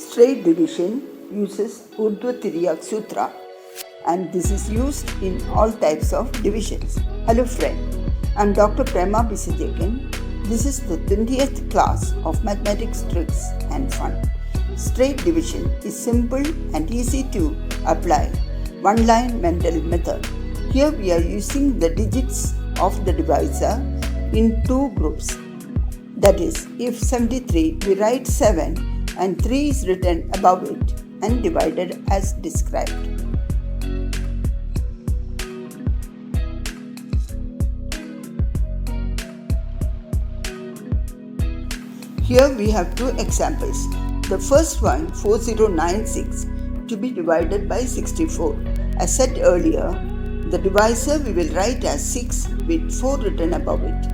Straight division uses Urdhwa Tiryak sutra, and this is used in all types of divisions. Hello friend, I am Dr Prema B Sejekan. This is the 20th class of mathematics tricks and fun. Straight division is simple and easy to apply one-line mental method. Here we are using the digits of the divisor in two groups. That is, if 73, we write 7 and 3 is written above it and divided as described. Here we have two examples. The first one, 4096, to be divided by 64. As said earlier, the divisor we will write as 6 with 4 written above it.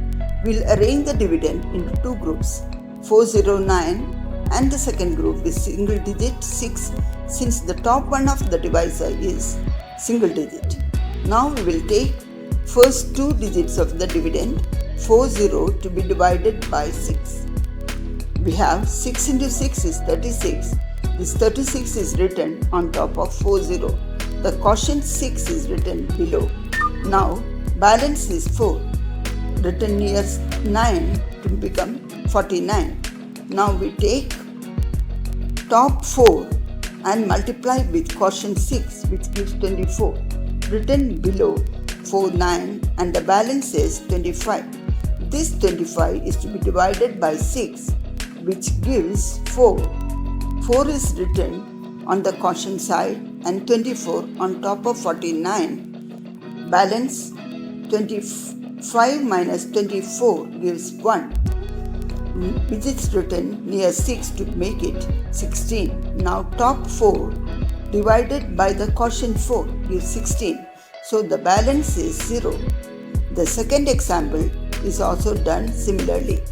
We'll arrange the dividend into two groups, 409 and the second group is single digit 6, since the top one of the divisor is single digit. Now we will take first two digits of the dividend, 40, to be divided by 6. We have 6 into 6 is 36. This 36 is written on top of 40. The quotient 6 is written below. Now balance is 4, written near 9 to become 49. Now we take top 4 and multiply with quotient 6, which gives 24, written below 49, and the balance is 25. This 25 is to be divided by 6, which gives 4. 4 is written on the quotient side and 24 on top of 49. Balance 25 minus 24 gives 1, which is written near 6 to make it 16. Now top 4 divided by the quotient 4 gives 16. So the balance is 0. The second example is also done similarly.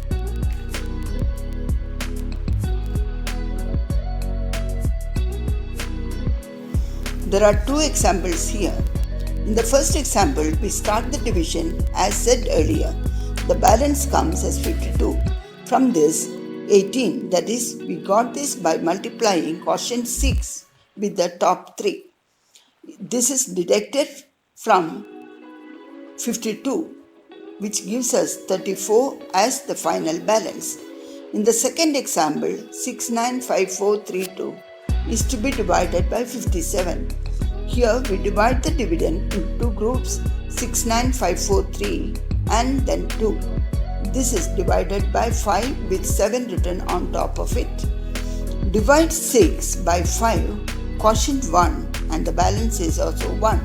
There are two examples here. In the first example, we start the division as said earlier. The balance comes as 52. From this, 18, that is, we got this by multiplying quotient 6 with the top 3. This is deducted from 52, which gives us 34 as the final balance. In the second example, 695432 is to be divided by 57. Here we divide the dividend into two groups, 69543 and then 2. This is divided by 5 with 7 written on top of it. Divide 6 by 5, quotient 1, and the balance is also 1.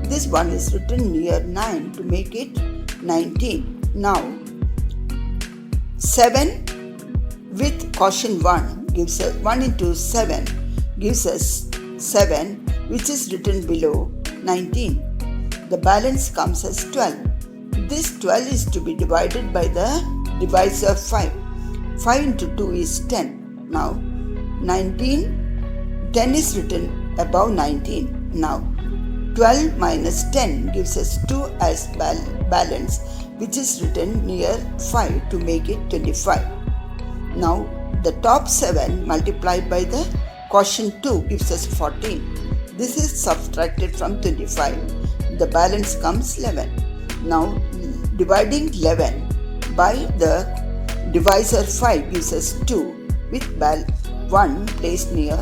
This 1 is written near 9 to make it 19. Now 7 with quotient 1 gives us 1 into 7 gives us 7, which is written below 19. The balance comes as 12. This 12 is to be divided by the divisor 5. 5 into 2 is 10. Now 19, 10 is written above 19. Now 12 minus 10 gives us 2 as balance, which is written near 5 to make it 25. Now the top 7 multiplied by the quotient 2 gives us 14. This is subtracted from 25. The balance comes 11. Now dividing 11 by the divisor 5 gives us 2 with 1 placed near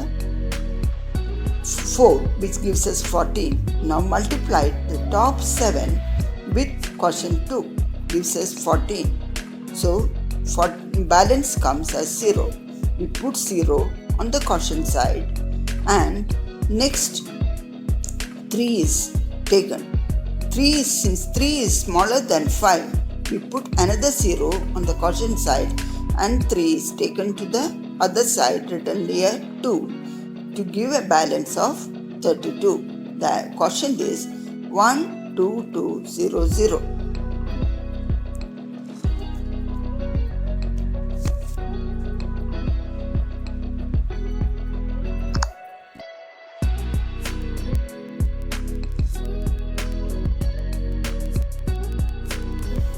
4, which gives us 14. Now multiply the top 7 with quotient 2 gives us 14. So balance comes as 0. We put 0 on the quotient side and next 3 is taken. Since 3 is smaller than 5, we put another 0 on the quotient side and 3 is taken to the other side written near 2 to give a balance of 32. The quotient is 12200.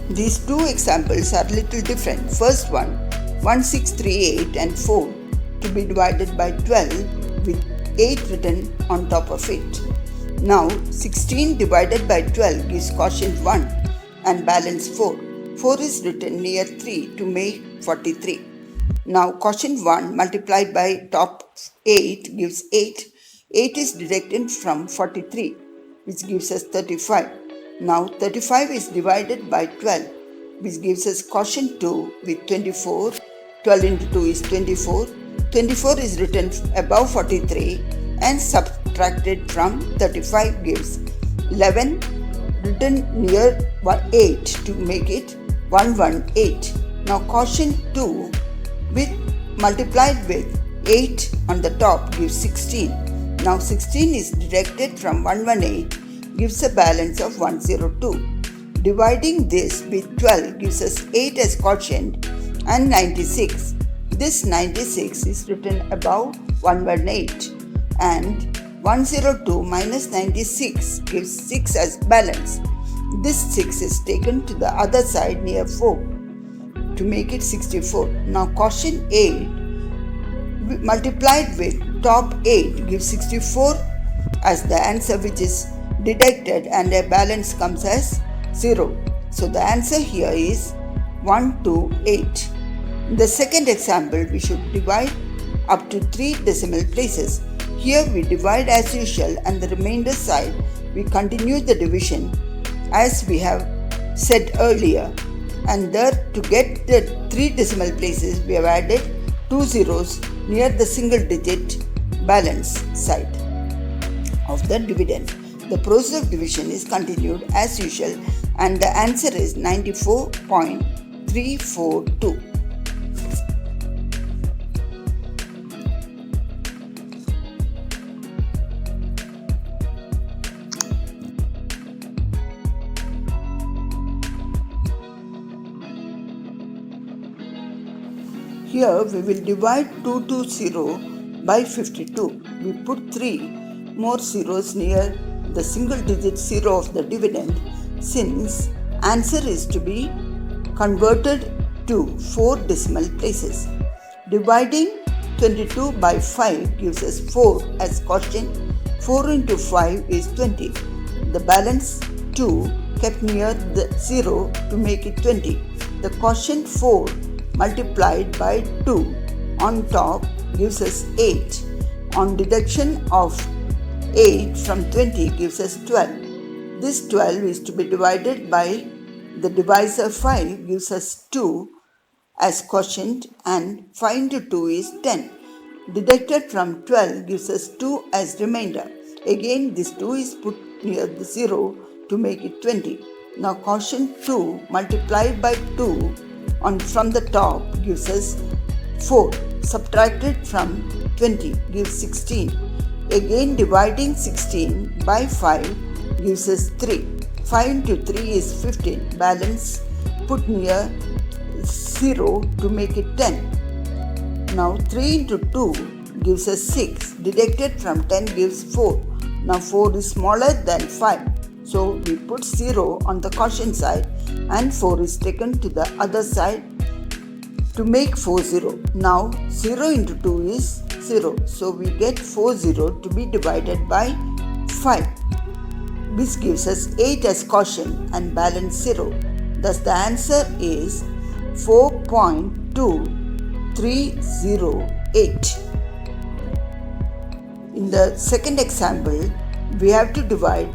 These two examples are little different. First one, 1638 and 4 to be divided by 12 with 8 written on top of it. Now 16 divided by 12 gives quotient 1 and balance 4. 4 is written near 3 to make 43. Now quotient 1 multiplied by top 8 gives 8. 8 is deducted from 43, which gives us 35. Now 35 is divided by 12, which gives us quotient 2 with 24. 12 into 2 is 24. 24 is written above 43 and subtracted from 35 gives 11, written near 8 to make it 118. Now quotient 2 with multiplied with 8 on the top gives 16. Now 16 is deducted from 118 gives a balance of 102. Dividing this with 12 gives us 8 as quotient and 96. This 96 is written above 118 and 102 minus 96 gives 6 as balance. This 6 is taken to the other side near 4 to make it 64. Now quotient 8 multiplied with top 8 gives 64 as the answer, which is deducted, and a balance comes as 0. So the answer here is 128. In the second example, we should divide up to 3 decimal places. Here we divide as usual, and the remainder side we continue the division as we have said earlier. And there, to get the 3 decimal places, we have added 2 zeros near the single digit balance side of the dividend. The process of division is continued as usual, and the answer is 94.342. Here we will divide 220 by 52. We put 3 more zeros near the single digit zero of the dividend, since answer is to be converted to 4 decimal places. Dividing 22 by 5 gives us 4 as quotient. 4 into 5 is 20. The balance 2 kept near the 0 to make it 20. The quotient 4 multiplied by 2 on top gives us 8. On deduction of 8 from 20 gives us 12. This 12 is to be divided by the divisor 5 gives us 2 as quotient, and 5 into 2 is 10. Deducted from 12 gives us 2 as remainder. Again this 2 is put near the 0 to make it 20. Now quotient 2 multiplied by 2 from the top gives us 4. Subtracted from 20 gives 16. Again dividing 16 by 5 gives us 3. 5 into 3 is 15. Balance put near 0 to make it 10. Now 3 into 2 gives us 6. Deducted from 10 gives 4. Now 4 is smaller than 5. So we put 0 on the quotient side and 4 is taken to the other side to make 40. Now 0 into 2 is 0. So we get 40 to be divided by 5. This gives us 8 as quotient and balance 0. Thus the answer is 4.2308. In the second example, we have to divide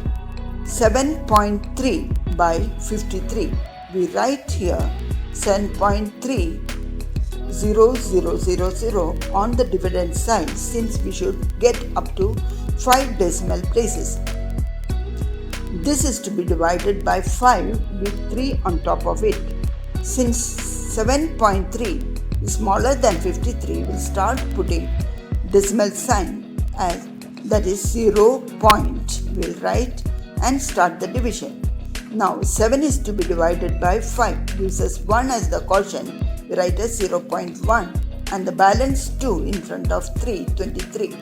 7.3 by 53. We write here 7.30000 on the dividend side, since we should get up to 5 decimal places. This is to be divided by 5 with 3 on top of it. Since 7.3 is smaller than 53, we'll start putting decimal sign as that is 0 point. We'll write and start the division. Now 7 is to be divided by 5, gives us 1 as the quotient. We write as 0.1 and the balance 2 in front of 3, 23,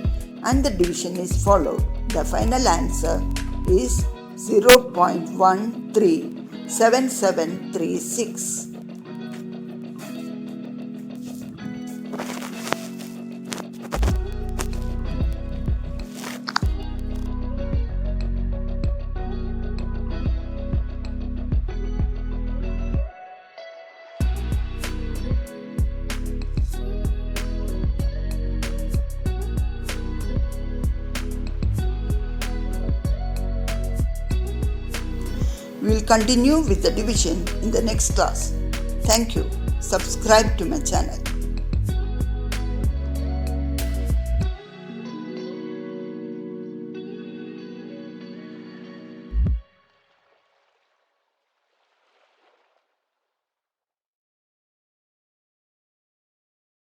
and the division is followed. The final answer is 0.137736. We will continue with the division in the next class. Thank you. Subscribe to my channel.